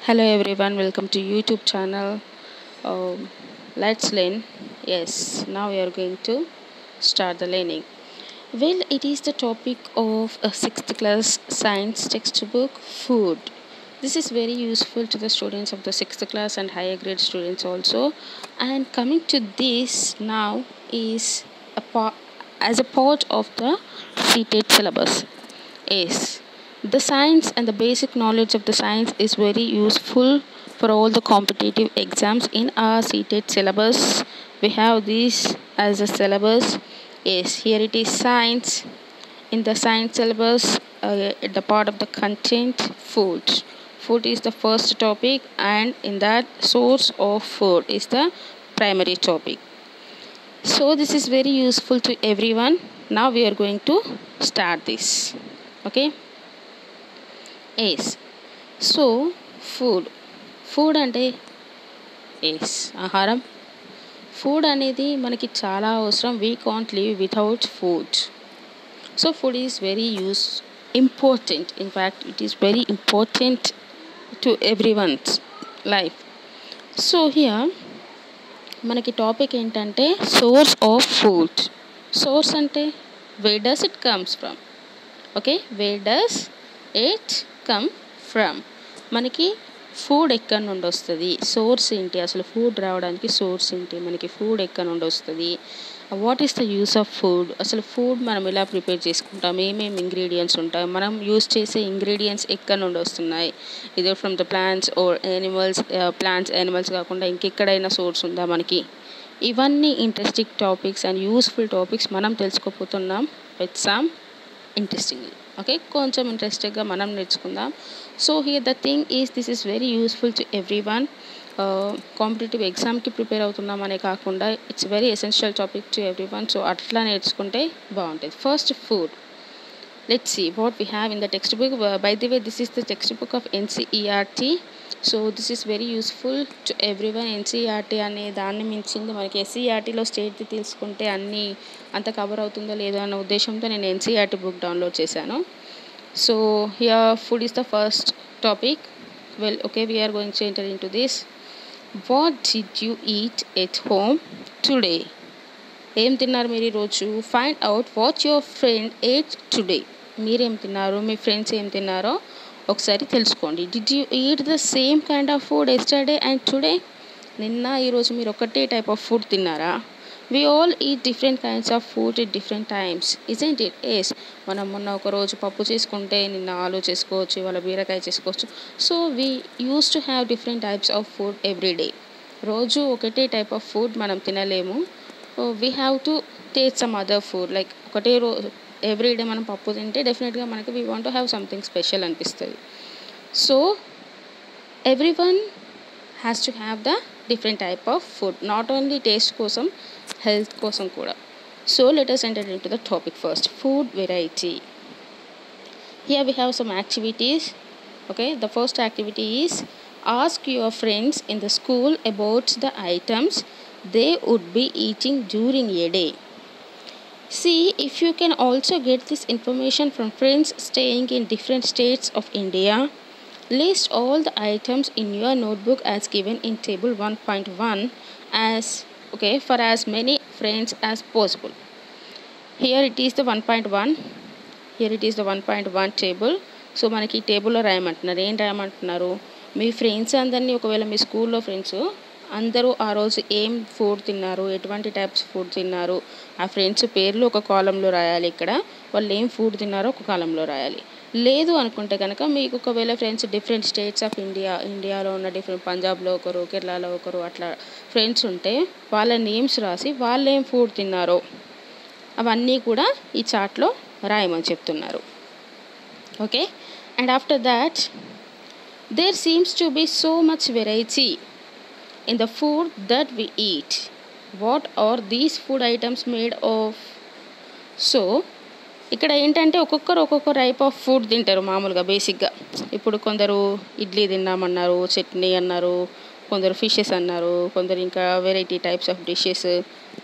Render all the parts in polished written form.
Hello everyone, welcome to YouTube channel. Let's learn. Yes, now we are going to start the learning. Well, it is the topic of a 6th class science textbook, food. This is very useful to the students of the 6th class and higher grade students also. And coming to this now is as a part of the CTET syllabus. Yes, the science and the basic knowledge of the science is very useful for all the competitive exams in our CTET syllabus. We have this as a syllabus. Yes, here it is science. In the science syllabus, the part of the content, food. Food is the first topic, and in that, source of food is the primary topic. So this is very useful to everyone. Now we are going to start this. Okay. Yes. So food అంటే ఆహారం. Food అనేది మనకి చాలా అవసరం. We can't live without food. So food is very important. In fact it is very important to everyone's life. So here మనకి topic ఏంటంటే source of food. Source అంటే where does it comes from. Okay, where does it come from. మనకి food ఎక్కడి నుండి వస్తుంది, source ఏంటి, అసలు food రావడానికి సోర్స్ ఏంటి, మనకి ఫుడ్ ఎక్కడి నుండి వస్తుంది, what is the use of food, అసలు ఫుడ్ మనం ఎలా ప్రిపేర్ చేసుకుంటాం, ఏమేమి ఇంగ్రీడియంట్స్ ఉంటాయి, మనం యూస్ చేసే ఇంగ్రీడియంట్స్ ఎక్కడి నుండి వస్తున్నాయి, ఇదే from the plants or animals, animals కాకుండా ఇంకెక్కడైనా సోర్స్ ఉందా మనకి. ఇవన్నీ interesting topics and useful topics మనం తెలుసుకోపోతున్నాం విత్ సమ్ ఇంట్రెస్టింగ్లీ. ఓకే, కొంచెం ఇంట్రెస్టింగ్గా మనం నేర్చుకుందాం. So here the thing is this is very useful to everyone. Competitive ఎగ్జామ్కి ప్రిపేర్ అవుతున్నామనే కాకుండా it's very essential topic to everyone. So అట్లా నేర్చుకుంటే బాగుంటుంది. First food. Let's see what we have in the textbook. By the way, this is the textbook of NCERT. So this is very useful to everyone. NCERT అనే దాన్ని మించింది మనకి ఎస్సీఈఆర్టీలో స్టేట్ది తీసుకుంటే అన్నీ అంత కవర్ అవుతుందో లేదో అన్న ఉద్దేశంతో నేను ఎన్సీఈఆర్టీ బుక్ డౌన్లోడ్ చేశాను. So here food is the first topic. Well, okay, we're going to enter into this. What did you eat at home today. ఏం తిన్నారు మీరు ఈరోజు. Find out what your friend ate today. మీరేం తిన్నారు, మీ friends ఏం తిన్నారో ఒకసారి తెలుసుకోండి. Did you eat the same kind of food yesterday and today. నిన్న ఈరోజు మీరు ఒకటే టైప్ ఆఫ్ ఫుడ్ తిన్నారా. We all eat different kinds of food at different times, isn't it. Yes, మనం మొన్న ఒకరోజు పప్పు చేసుకుంటే నిన్న ఆలు చేసుకోవచ్చు, ఇవాళ బీరకాయ చేసుకోవచ్చు. So we use to have different types of food every day. రోజు ఒకటే టైప్ ఆఫ్ ఫుడ్ మనం తినలేము. We have to taste some other food. Like ఒకటే రోజు ఎవ్రీ డే మనం పప్పు తింటే డెఫినెట్గా మనకి we want to have something special అనిపిస్తుంది. So everyone has to have the different type of food, not only taste కోసం, హెల్త్ కోసం కూడా. So let us enter into the topic first. Food variety. Here we have some activities. Okay, the first activity is ask your friends in the school about the items they would be eating during a day. See if you can also get this information from friends staying in different states of India. List all the items in your notebook as given in table 1.1 for as many friends as possible. Here it is the 1.1. Here it is the 1.1 table. So మనకి ఈ టేబుల్లో రాయమంటున్నారు. ఏం రాయమంటున్నారు, మీ friends అందరినీ, ఒకవేళ మీ స్కూల్లో friends అందరూ ఆ రోజు ఏం ఫుడ్ తిన్నారు, ఎటువంటి టైప్స్ ఫుడ్ తిన్నారు, ఆ ఫ్రెండ్స్ పేర్లు ఒక కాలంలో రాయాలి. ఇక్కడ వాళ్ళు ఏం ఫుడ్ తిన్నారో ఒక కాలంలో రాయాలి. లేదు అనుకుంటే కనుక మీకు ఒకవేళ ఫ్రెండ్స్ డిఫరెంట్ స్టేట్స్ ఆఫ్ ఇండియాలో ఉన్న డిఫరెంట్, పంజాబ్లో ఒకరు, కేరళలో ఒకరు, అట్లా ఫ్రెండ్స్ ఉంటే వాళ్ళ నేమ్స్ రాసి వాళ్ళు ఏం ఫుడ్ తిన్నారో అవన్నీ కూడా ఈ చార్ట్లో రాయమని చెప్తున్నారు. Okay, and after that there seems to be so much variety in the food that we eat. What are these food items made of? So ఇక్కడ ఏంటంటే ఒక్కొక్క టైప్ ఆఫ్ ఫుడ్ తింటారు మామూలుగా బేసిక్గా. ఇప్పుడు కొందరు ఇడ్లీ తిన్నామన్నారు, చట్నీ అన్నారు, కొందరు ఫిషెస్ అన్నారు, కొందరు ఇంకా వెరైటీ టైప్స్ ఆఫ్ డిషెస్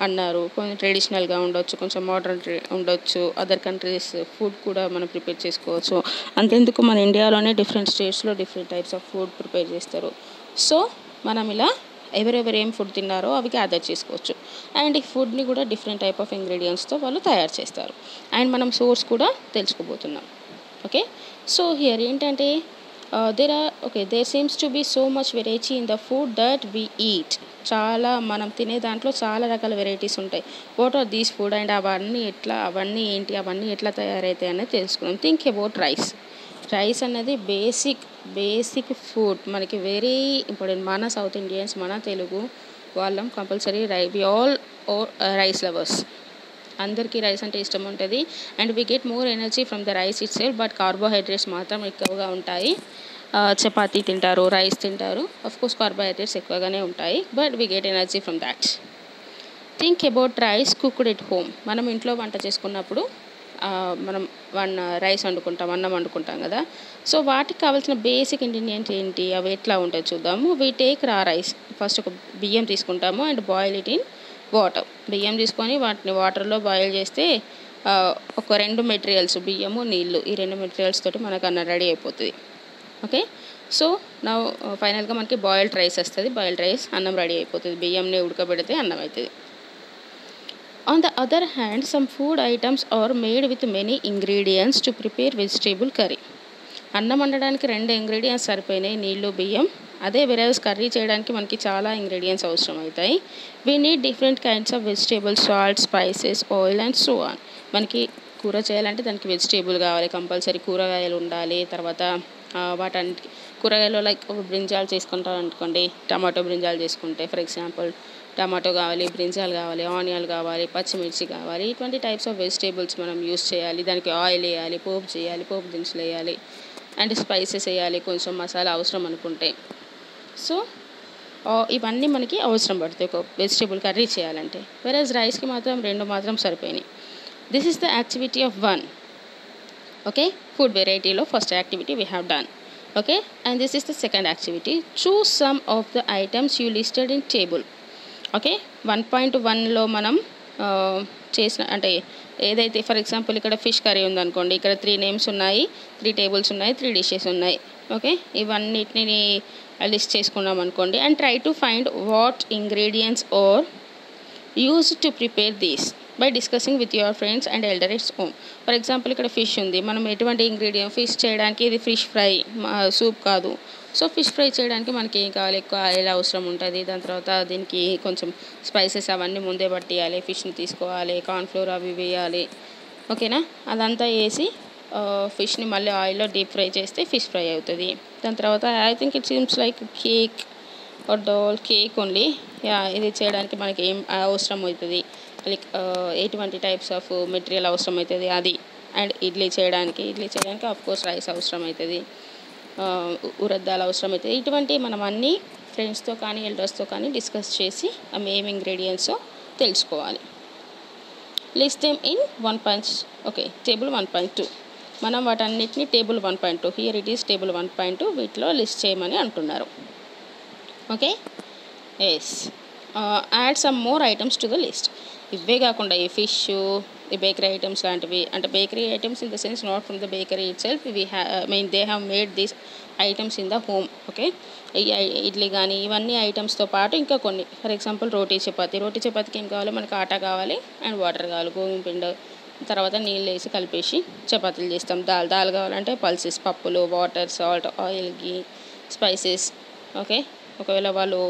అన్నారు. కొంచెం ట్రెడిషనల్గా ఉండొచ్చు, కొంచెం మోడర్న్ ఉండొచ్చు. అదర్ కంట్రీస్ ఫుడ్ కూడా మనం ప్రిపేర్ చేసుకోవచ్చు. అంతెందుకు మన ఇండియాలోనే డిఫరెంట్ స్టేట్స్లో different types of food prepare చేస్తారు. సో మనం ఇలా ఎవరెవరు ఏం ఫుడ్ తిన్నారో అవి గ్యాదర్ చేసుకోవచ్చు. అండ్ ఈ ఫుడ్ని కూడా డిఫరెంట్ టైప్ ఆఫ్ ఇంగ్రీడియంట్స్తో వాళ్ళు తయారు చేస్తారు. అండ్ మనం సోర్స్ కూడా తెలుసుకోబోతున్నాం. ఓకే, సో హియర్ ఏంటంటే there seems to be so much variety in the food that we eat. చాలా మనం తినే దాంట్లో చాలా రకాల వెరైటీస్ ఉంటాయి. What are these food and అవన్నీ ఎట్లా తయారవుతాయి అనేది తెలుసుకుందాం. థింక్ అబౌట్ రైస్ అనేది బేసిక్ ఫుడ్, మనకి వెరీ ఇంపార్టెంట్. మన సౌత్ ఇండియన్స్, మన తెలుగు వాళ్ళం compulsory we all rice lovers. అందరికీ రైస్ అంటే ఇష్టం ఉంటుంది. And we get more energy from the rice it self. But carbohydrates మాత్రం ఎక్కువగా ఉంటాయి. చపాతీ తింటారు, రైస్ తింటారు, కోర్స్ కార్బోహైడ్రేట్స్ ఎక్కువగానే ఉంటాయి. But we get energy from that. Think about rice cooked at home. మనం ఇంట్లో వంట చేసుకున్నప్పుడు మనం రైస్ వండుకుంటాం, అన్నం వండుకుంటాం కదా. సో వాటికి కావాల్సిన బేసిక్ ఇంగ్రీడియంట్స్ ఏంటి, అవి ఎట్లా ఉంటాయో చూద్దాము. We take rice. ఫస్ట్ ఒక బియ్యం తీసుకుంటాము and boil it in water. బియ్యం తీసుకొని వాటిని వాటర్లో బాయిల్ చేస్తే ఒక 2 మెటీరియల్స్, బియ్యము నీళ్ళు, ఈ 2 మెటీరియల్స్ తోటి మనకు అన్నం రెడీ అయిపోతుంది. ఓకే, సో నా ఫైనల్గా మనకి బాయిల్డ్ రైస్ వస్తుంది. బాయిల్డ్ రైస్ అన్నం రెడీ అయిపోతుంది. బియ్యంని ఉడకబెడితే అన్నం అవుతుంది. On the other hand, some food items are made with many ingredients to prepare vegetable curry. అన్నం వండడానికి 2 ఇంగ్రీడియంట్స్ సరిపోయినాయి, నీళ్ళు, బియ్యం. అదే వెరైస్ కర్రీ చేయడానికి మనకి చాలా ఇంగ్రీడియంట్స్ అవసరం అవుతాయి. We need different kinds of vegetables, salt, spices, oil and so on. మనకి కూర చేయాలంటే దానికి వెజిటేబుల్ కావాలి, కంపల్సరీ కూరగాయలు ఉండాలి. తర్వాత వాటన్నిటికి కూరగాయలు లైక్ బ్రింజాలు చేసుకుంటాం అనుకోండి, టమాటో బ్రింజాలు చేసుకుంటే ఫర్ ఎగ్జాంపుల్ టమాటో కావాలి, బ్రింజాలు కావాలి, ఆనియన్ కావాలి, పచ్చిమిర్చి కావాలి. ఇటువంటి టైప్స్ ఆఫ్ వెజిటేబుల్స్ మనం యూస్ చేయాలి. దానికి ఆయిల్ వేయాలి, పోపు చేయాలి, పోపు దినుసులు వేయాలి, అండ్ స్పైసెస్ వేయాలి, కొంచెం మసాలా అవసరం అనుకుంటే. సో ఇవన్నీ మనకి అవసరం పడుతాయి ఒక వెజిటేబుల్ కర్రీ చేయాలంటే. వెరస్ రైస్కి మాత్రం 2 మాత్రం సరిపోయినాయి. This is the activity of 1. Okay, food వెరైటీలో first activity we have done. Okay, and this is the second activity. Choose some of the items you listed in table. Okay, 1.1లో మనం చేసిన అంటే ఏదైతే ఫర్ ఎగ్జాంపుల్ ఇక్కడ fish curry ఉందనుకోండి, ఇక్కడ 3 names ఉన్నాయి, 3 టేబుల్స్ ఉన్నాయి, 3 డిషెస్ ఉన్నాయి. ఓకే, ఇవన్నిటిని లిస్ట్ చేసుకున్నాం అనుకోండి. And try to find what ingredients are use to prepare these by discussing with your friends and elders home. For example ఇక్కడ ఫిష్ ఉంది, మనం ఎటువంటి ఇంగ్రీడియంట్ ఫిష్ చేయడానికి, ఇది ఫిష్ ఫ్రై, సూప్ కాదు. సో ఫిష్ ఫ్రై చేయడానికి మనకి ఏం కావాలి, ఎక్కువ ఆయిల్ అవసరం ఉంటుంది. దాని తర్వాత దీనికి కొంచెం స్పైసెస్ అవన్నీ ముందే పట్టియాలి, ఫిష్ని తీసుకోవాలి, కార్న్ఫ్లోర్ అవి వేయాలి. ఓకేనా, అదంతా వేసి ఫిష్ని మళ్ళీ ఆయిల్లో డీప్ ఫ్రై చేస్తే ఫిష్ ఫ్రై అవుతుంది. దాని తర్వాత I think it seems like cake or doll cake only. ఇది చేయడానికి మనకి ఏం అవసరం అవుతుంది, లైక్ ఎటువంటి టైప్స్ ఆఫ్ మెటీరియల్ అవసరం అవుతుంది అది. అండ్ ఇడ్లీ చేయడానికి ఆఫ్కోర్స్ రైస్ అవసరం అవుతుంది, ఉరద్ దాల్ అవసరం అవుతుంది. ఇటువంటి మనం అన్నీ ఫ్రెండ్స్తో కానీ ఎల్డర్స్తో కానీ డిస్కస్ చేసి ఏం ఇంగ్రీడియంట్సో తెలుసుకోవాలి. List them in 1. Okay, table 1.2. మనం వాటన్నిటిని table 1.2, here it is table 1.2, వీటిలో లిస్ట్ చేయమని అంటున్నారు. Okay, yes, add some more items to the list. ఇవే కాకుండా ఈ ఫిష్, ఈ బేకరీ ఐటమ్స్ లాంటివి, అంటే bakery items in the sense not from the bakery itself, they have made these items in the home. Okay, ఈ ఇడ్లీ కానీ ఇవన్నీ ఐటమ్స్తో పాటు ఇంకా కొన్ని, ఫర్ ఎగ్జాంపుల్ రోటీ చపాతీకి ఏం కావాలి, మనకు ఆటా కావాలి అండ్ వాటర్ కావాలి, గోధుమ పిండి, తర్వాత నీళ్ళు వేసి కలిపేసి చపాతీలు చేస్తాం. దాల్ కావాలంటే పల్సెస్, పప్పులు, వాటర్, సాల్ట్, ఆయిల్, గీ, స్పైసెస్. ఓకే, ఒకవేళ వాళ్ళు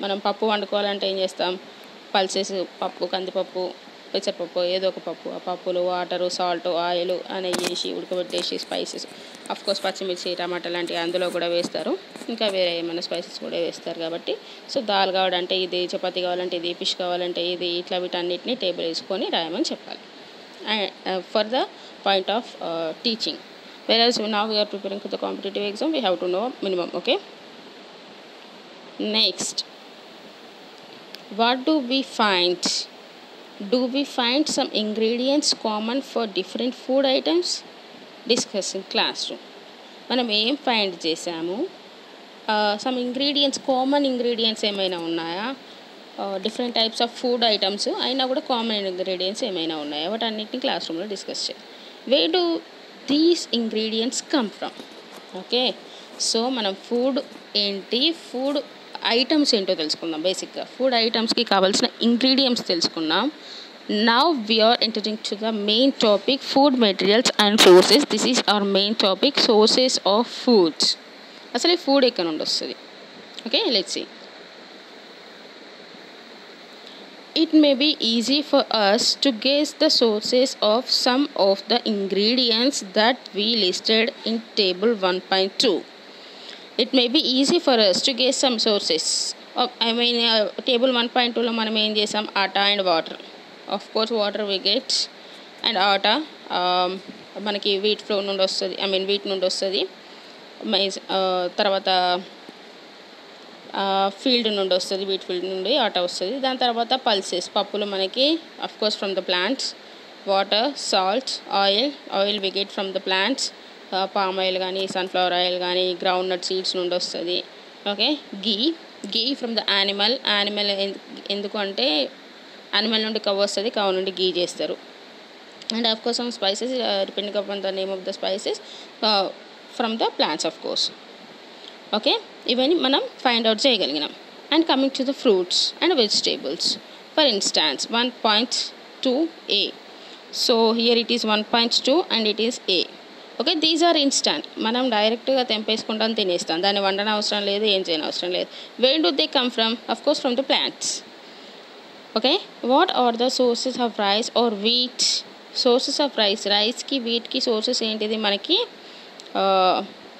మనం పప్పు వండుకోవాలంటే ఏం చేస్తాం, పల్సెస్, పప్పు, కందిపప్పు, పెసరపప్పు, ఏదో ఒక పప్పు, ఆ పప్పులు, వాటరు, సాల్ట్, ఆయిల్ అనేవి వేసి ఉడకబెట్టేసి స్పైసెస్, అఫ్కోర్స్ పచ్చిమిర్చి, టమాటా లాంటివి అందులో కూడా వేస్తారు, ఇంకా వేరే ఏమైనా స్పైసెస్ కూడా వేస్తారు. కాబట్టి సో దాల్ కావాలంటే ఇది, చపాతీ కావాలంటే ఇది, ఫిష్ కావాలంటే ఇది, ఇట్లా వీటన్నిటిని టేబుల్ వేసుకొని రాయమని చెప్పాలి. For the point of teaching. whereas now we are preparing for the competitive exam, we have to know minimum. Okay, next, what do we find some ingredients common for different food items? Discuss in classroom. మనం ఏం find చేసాము, some ingredients, common ingredients ఏమైనా ఉన్నాయా? Different types of food items అయినా కూడా common ingredients ఏమైనా ఉన్నాయా? వాటన్నిటిని క్లాస్ రూమ్లో డిస్కస్ చేయాలి. Wear do these ingredients come from? Okay, so మనం ఫుడ్ ఏంటి, ఫుడ్ ఐటమ్స్ ఏంటో తెలుసుకుందాం. బేసిక్గా ఫుడ్ ఐటమ్స్కి కావాల్సిన ఇంగ్రీడియంట్స్ తెలుసుకున్నాం. Now we are entering to the main topic, food materials and sources. This is our main topic, sources of foods. అసలు food ఎక్కడ నుండి వస్తుంది? Okay, let's see. It may be easy for us to guess the sources of some of the ingredients that we listed in table 1.2. It may be easy for us to guess some sources. Table 1.2లో మనం ఏం చేసాం? Atta and water. Of course water we get and atta మనకి wheat floor నుండి వస్తుంది, wheat నుండి వస్తుంది. తర్వాత ఫీల్డ్ నుండి వస్తుంది, వీట్ ఫీల్డ్ నుండి ఆటా వస్తుంది. దాని తర్వాత పల్సెస్, పప్పులు మనకి of course from the plants. Water, salt, oil we get from the plants. Palm oil కానీ, సన్ఫ్లవర్ ఆయిల్ కానీ, గ్రౌండ్ నట్ సీడ్స్ నుండి వస్తుంది. Okay, ghee from the animal. ఎందుకు అంటే యానిమల్ నుండి కవ్ వస్తుంది, కవ్ నుండి గీ చేస్తారు. And of course some spices depending upon the name of the spices from the plants of course. Okay, ఇవన్నీ మనం ఫైండ్ అవుట్ చేయగలిగినాం. And coming to the fruits and vegetables. For instance 1.2a. So here it is 1.2 and it is a. Okay, these are instant. మనం డైరెక్ట్గా తెంపేసుకుంటాం, తినేస్తాం. దాన్ని వండన అవసరం లేదు, ఏం చేయని అవసరం లేదు. Where do they come from? Of course from the plants. Okay, what are the sources of rice or wheat? Sources of రైస్కి వీట్కి సోర్సెస్ ఏంటిది మనకి?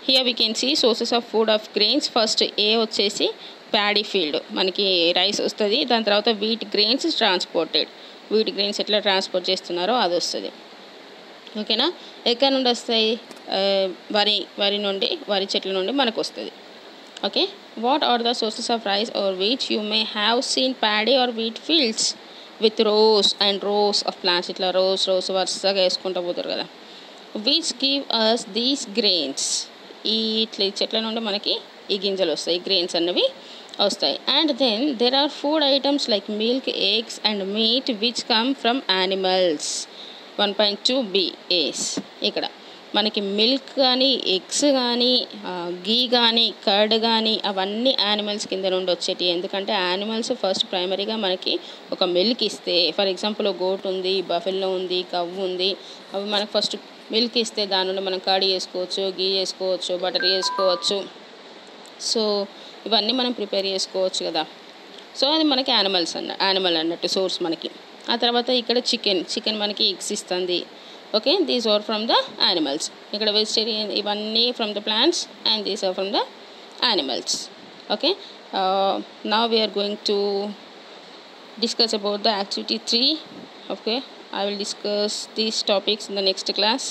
Here we can see sources of food of grains. First a వచ్చేసి paddy field, మనకి rice వస్తుంది. దాని తర్వాత wheat grains transported. Wheat grains ఎట్లా ట్రాన్స్పోర్ట్ చేస్తున్నారో అది వస్తుంది. ఓకేనా, ఎక్కడ నుండి వస్తాయి? వరి నుండి, వరి చెట్ల నుండి మనకు వస్తుంది. Okay, what are the sources of rice or wheat? You may have seen paddy or wheat fields with rows and rows of plants. ఇట్లా రోస్ వరుసగా వేసుకుంటూ పోతారు కదా. Which give us these grains. ఇట్లా చెట్ల నుండి మనకి ఈ గింజలు వస్తాయి, గ్రెయిన్స్ అన్నవి వస్తాయి. And then there are food items like milk, eggs and meat which come from animals. 1.2b ఏస్. ఇక్కడ మనకి మిల్క్ కానీ, ఎగ్స్ కానీ, గీ కానీ, కర్డ్ కానీ అవన్నీ యానిమల్స్ కింద నుండి వచ్చేటి. ఎందుకంటే యానిమల్స్ ఫస్ట్ ప్రైమరీగా మనకి ఒక మిల్క్ ఇస్తే, ఫర్ ఎగ్జాంపుల్ గోట్ ఉంది, బఫెల్లో ఉంది, కవ్వు ఉంది, అవి మనకు ఫస్ట్ మిల్క్ ఇస్తే దాని నుండి మనం కర్డ్ చేసుకోవచ్చు, గీ చేసుకోవచ్చు, బటర్ చేసుకోవచ్చు. సో ఇవన్నీ మనం ప్రిపేర్ చేసుకోవచ్చు కదా. సో అది మనకి యానిమల్ అన్నట్టు సోర్స్ మనకి. ఆ తర్వాత ఇక్కడ చికెన్ మనకి ఎగ్స్ ఇస్తుంది. Okay, these are from the animals. ఇక్కడ వెజిటేరియన్ ఇవన్నీ from the plants and these are from the animals. Okay, now we're going to discuss about the activity 3. Okay, I will discuss these topics in the next class.